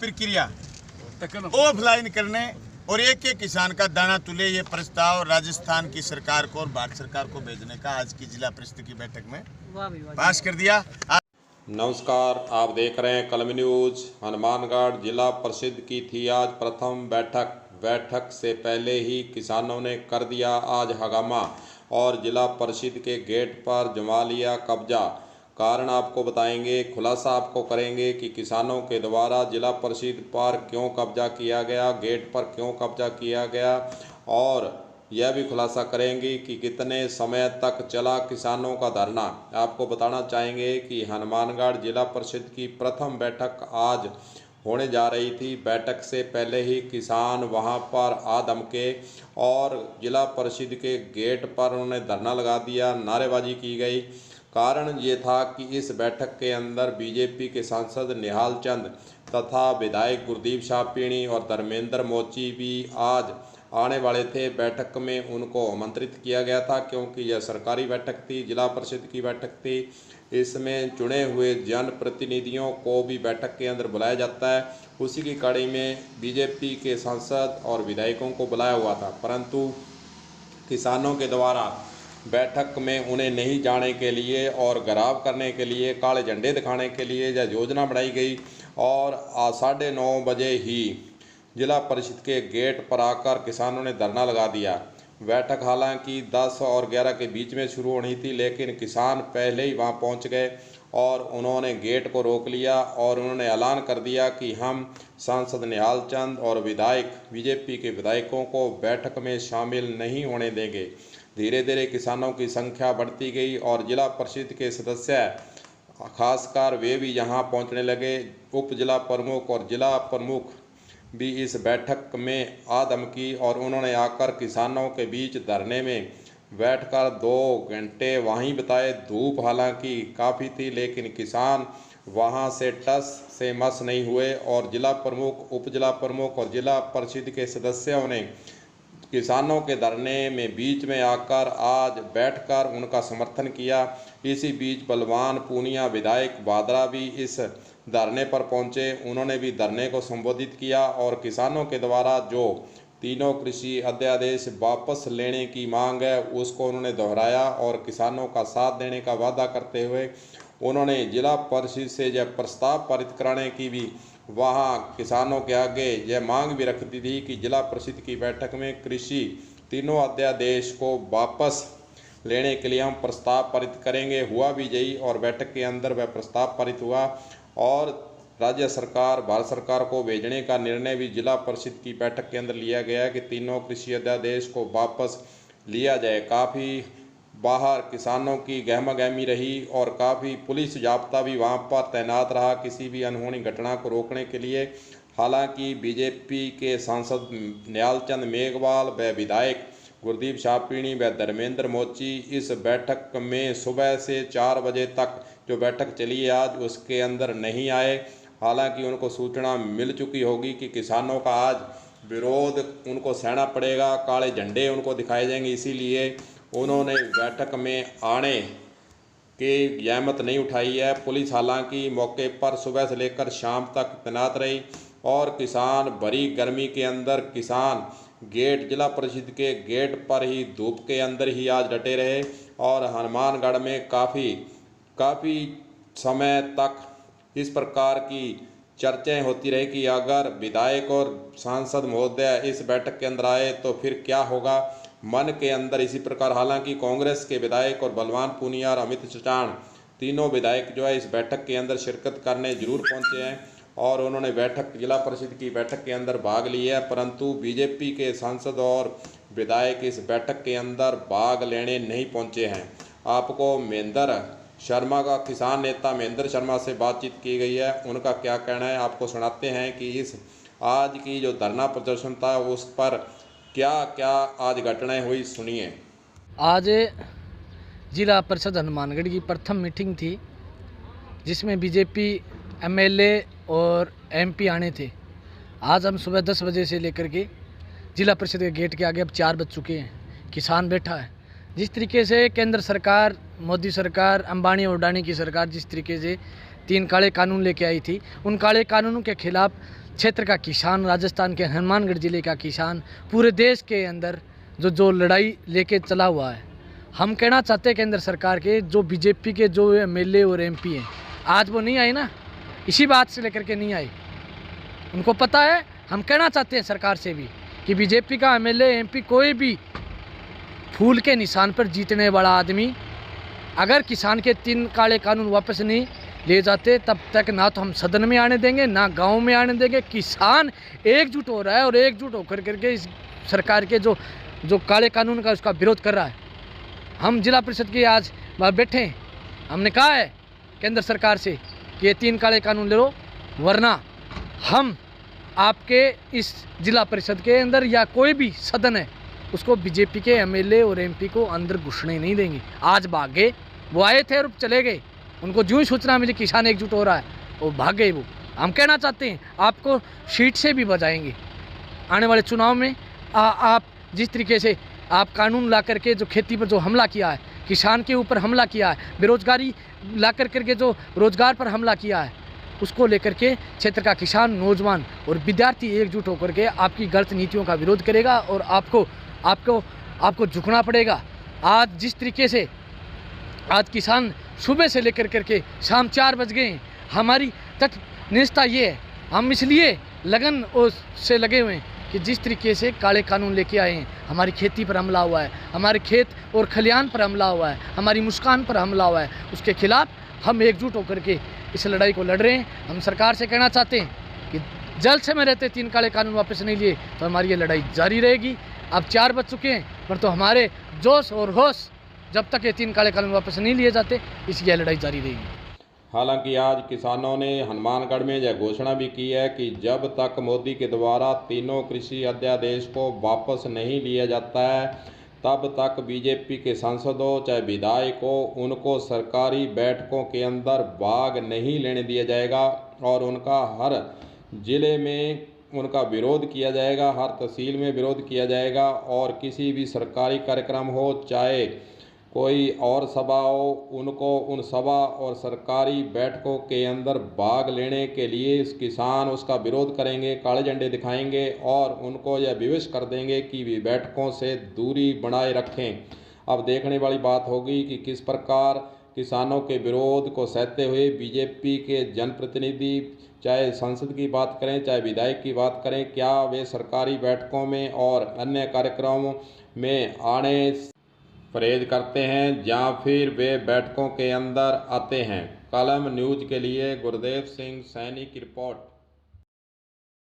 प्रक्रिया ऑफलाइन करने और एक एक किसान का दाना तुले, ये प्रस्ताव राजस्थान की सरकार को और भारत सरकार को भेजने का आज की जिला परिषद की बैठक में पास कर दिया। नमस्कार, आप देख रहे हैं कलम न्यूज। हनुमानगढ़ जिला परिषद की थी आज प्रथम बैठक से पहले ही किसानों ने कर दिया आज हंगामा और जिला परिषद के गेट पर जमा लिया कब्जा। कारण आपको बताएंगे, खुलासा आपको करेंगे कि किसानों के द्वारा जिला परिषद पर क्यों कब्जा किया गया, गेट पर क्यों कब्जा किया गया, और यह भी खुलासा करेंगे कि कितने समय तक चला किसानों का धरना। आपको बताना चाहेंगे कि हनुमानगढ़ जिला परिषद की प्रथम बैठक आज होने जा रही थी। बैठक से पहले ही किसान वहां पर आ धमके और जिला परिषद के गेट पर उन्होंने धरना लगा दिया, नारेबाजी की गई। कारण ये था कि इस बैठक के अंदर बीजेपी के सांसद निहाल चंद तथा विधायक गुरदीप शाहपीणी और धर्मेंद्र मोची भी आज आने वाले थे। बैठक में उनको आमंत्रित किया गया था क्योंकि यह सरकारी बैठक थी, जिला परिषद की बैठक थी। इसमें चुने हुए जनप्रतिनिधियों को भी बैठक के अंदर बुलाया जाता है। उसी की कड़ी में बीजेपी के सांसद और विधायकों को बुलाया हुआ था, परंतु किसानों के द्वारा बैठक में उन्हें नहीं जाने के लिए और घराव करने के लिए, काले झंडे दिखाने के लिए यह योजना बनाई गई और 9:30 बजे ही जिला परिषद के गेट पर आकर किसानों ने धरना लगा दिया। बैठक हालांकि 10 और 11 के बीच में शुरू होनी थी, लेकिन किसान पहले ही वहां पहुंच गए और उन्होंने गेट को रोक लिया और उन्होंने ऐलान कर दिया कि हम सांसद निहाल चंद और विधायक बीजेपी के विधायकों को बैठक में शामिल नहीं होने देंगे। धीरे धीरे किसानों की संख्या बढ़ती गई और जिला परिषद के सदस्य खासकर वे भी यहाँ पहुँचने लगे। उप जिला प्रमुख और जिला प्रमुख भी इस बैठक में आ धमकी और उन्होंने आकर किसानों के बीच धरने में बैठकर 2 घंटे वहीं बिताए। धूप हालांकि काफ़ी थी, लेकिन किसान वहां से टस से मस नहीं हुए और जिला प्रमुख, उप जिला प्रमुख और जिला परिषद के सदस्यों ने किसानों के धरने में बीच में आकर आज बैठकर उनका समर्थन किया। इसी बीच बलवान पूनिया विधायक भादरा भी इस धरने पर पहुंचे। उन्होंने भी धरने को संबोधित किया और किसानों के द्वारा जो तीनों कृषि अध्यादेश वापस लेने की मांग है उसको उन्होंने दोहराया और किसानों का साथ देने का वादा करते हुए उन्होंने जिला परिषद से यह प्रस्ताव पारित कराने की भी वहां किसानों के आगे यह मांग भी रखती थी कि जिला परिषद की बैठक में कृषि तीनों अध्यादेश को वापस लेने के लिए हम प्रस्ताव पारित करेंगे। हुआ भी यही और बैठक के अंदर वह प्रस्ताव पारित हुआ और राज्य सरकार, भारत सरकार को भेजने का निर्णय भी जिला परिषद की बैठक के अंदर लिया गया कि तीनों कृषि अध्यादेश को वापस लिया जाए। काफ़ी बाहर किसानों की गहमागहमी रही और काफ़ी पुलिस जाब्ता भी वहां पर तैनात रहा किसी भी अनहोनी घटना को रोकने के लिए। हालांकि बीजेपी के सांसद निहाल चंद मेघवाल व विधायक गुरदीप शाहपीणी व धर्मेंद्र मोची इस बैठक में सुबह से 4 बजे तक जो बैठक चली आज उसके अंदर नहीं आए। हालांकि उनको सूचना मिल चुकी होगी कि किसानों का आज विरोध उनको सहना पड़ेगा, काले झंडे उनको दिखाए जाएंगे, इसीलिए उन्होंने बैठक में आने की जहमत नहीं उठाई है। पुलिस हालांकि मौके पर सुबह से लेकर शाम तक तैनात रही और किसान भरी गर्मी के अंदर किसान गेट, जिला परिषद के गेट पर ही धूप के अंदर ही आज डटे रहे और हनुमानगढ़ में काफ़ी समय तक इस प्रकार की चर्चाएं होती रही कि अगर विधायक और सांसद महोदय इस बैठक के अंदर आए तो फिर क्या होगा। मन के अंदर इसी प्रकार, हालांकि कांग्रेस के विधायक और बलवान पूनिया और अमित चटान तीनों विधायक जो है इस बैठक के अंदर शिरकत करने जरूर पहुंचे हैं और उन्होंने बैठक, जिला परिषद की बैठक के अंदर भाग लिया है, परंतु बीजेपी के सांसद और विधायक इस बैठक के अंदर भाग लेने नहीं पहुंचे हैं। आपको महेंद्र शर्मा का, किसान नेता महेंद्र शर्मा से बातचीत की गई है, उनका क्या कहना है आपको सुनाते हैं कि इस आज की जो धरना प्रदर्शन था उस पर क्या क्या आज घटनाएं हुई, सुनिए। आज जिला परिषद हनुमानगढ़ की प्रथम मीटिंग थी जिसमें बीजेपी एमएलए और एमपी आने थे। आज हम सुबह 10 बजे से लेकर के जिला परिषद के गेट के आगे अब 4 बज चुके हैं, किसान बैठा है। जिस तरीके से केंद्र सरकार, मोदी सरकार, अंबानी और अडानी की सरकार जिस तरीके से 3 काले कानून लेके आई थी, उन काले कानूनों के खिलाफ क्षेत्र का किसान, राजस्थान के हनुमानगढ़ ज़िले का किसान पूरे देश के अंदर जो लड़ाई लेके चला हुआ है। हम कहना चाहते हैं केंद्र सरकार के जो बीजेपी के जो एमएलए और एमपी हैं, आज वो नहीं आए ना, इसी बात से लेकर के नहीं आए। उनको पता है, हम कहना चाहते हैं सरकार से भी कि बीजेपी का एमएलए एमपी कोई भी फूल के निशान पर जीतने वाला आदमी अगर किसान के 3 काले कानून वापस नहीं ले जाते तब तक ना तो हम सदन में आने देंगे, ना गांव में आने देंगे। किसान एकजुट हो रहा है और एकजुट होकर करके इस सरकार के जो काले कानून का उसका विरोध कर रहा है। हम जिला परिषद के आज वहाँ बैठे हैं, हमने कहा है केंद्र सरकार से कि ये 3 काले कानून ले लो, वरना हम आपके इस जिला परिषद के अंदर या कोई भी सदन है उसको बीजेपी के एमएलए और एमपी को अंदर घुसने नहीं देंगे। आज भाग गए, वो आए थे और चले गए, उनको जो ही सूचना मिली किसान एकजुट हो रहा है वो भाग गए। वो हम कहना चाहते हैं आपको सीट से भी बजाएंगे आने वाले चुनाव में। आप जिस तरीके से आप कानून ला करके जो खेती पर जो हमला किया है, किसान के ऊपर हमला किया है, बेरोजगारी ला करके जो रोजगार पर हमला किया है, उसको लेकर के क्षेत्र का किसान, नौजवान और विद्यार्थी एकजुट होकर के आपकी गलत नीतियों का विरोध करेगा और आपको झुकना पड़ेगा। आज जिस तरीके से आज किसान सुबह से लेकर करके शाम 4 बज गए, हमारी तटनिष्ठता ये है, हम इसलिए लगन से लगे हुए हैं कि जिस तरीके से काले कानून लेके आए हैं, हमारी खेती पर हमला हुआ है, हमारे खेत और खलिहान पर हमला हुआ है, हमारी मुस्कान पर हमला हुआ है, उसके खिलाफ हम एकजुट होकर के इस लड़ाई को लड़ रहे हैं। हम सरकार से कहना चाहते हैं कि जल्द से में रहते 3 काले कानून वापस नहीं लिए तो हमारी ये लड़ाई जारी रहेगी। अब 4 बज चुके हैं, पर तो हमारे जोश और होश जब तक ये 3 काले कानून वापस नहीं लिए जाते, इसकी यह लड़ाई जारी रहेगी। हालांकि आज किसानों ने हनुमानगढ़ में यह घोषणा भी की है कि जब तक मोदी के द्वारा 3 कृषि अध्यादेश को वापस नहीं लिया जाता है तब तक बीजेपी के सांसदों चाहे विधायकों उनको सरकारी बैठकों के अंदर भाग नहीं लेने दिया जाएगा और उनका हर जिले में उनका विरोध किया जाएगा, हर तहसील में विरोध किया जाएगा और किसी भी सरकारी कार्यक्रम हो चाहे कोई और सभा हो, उनको उन सभा और सरकारी बैठकों के अंदर भाग लेने के लिए इस किसान उसका विरोध करेंगे, काले झंडे दिखाएंगे और उनको यह विवश कर देंगे कि वे बैठकों से दूरी बनाए रखें। अब देखने वाली बात होगी कि किस प्रकार किसानों के विरोध को सहते हुए बीजेपी के जनप्रतिनिधि, चाहे संसद की बात करें चाहे विधायक की बात करें, क्या वे सरकारी बैठकों में और अन्य कार्यक्रमों में आने परहेज करते हैं या फिर वे बैठकों के अंदर आते हैं। कलम न्यूज़ के लिए गुरदेव सिंह सैनी की रिपोर्ट।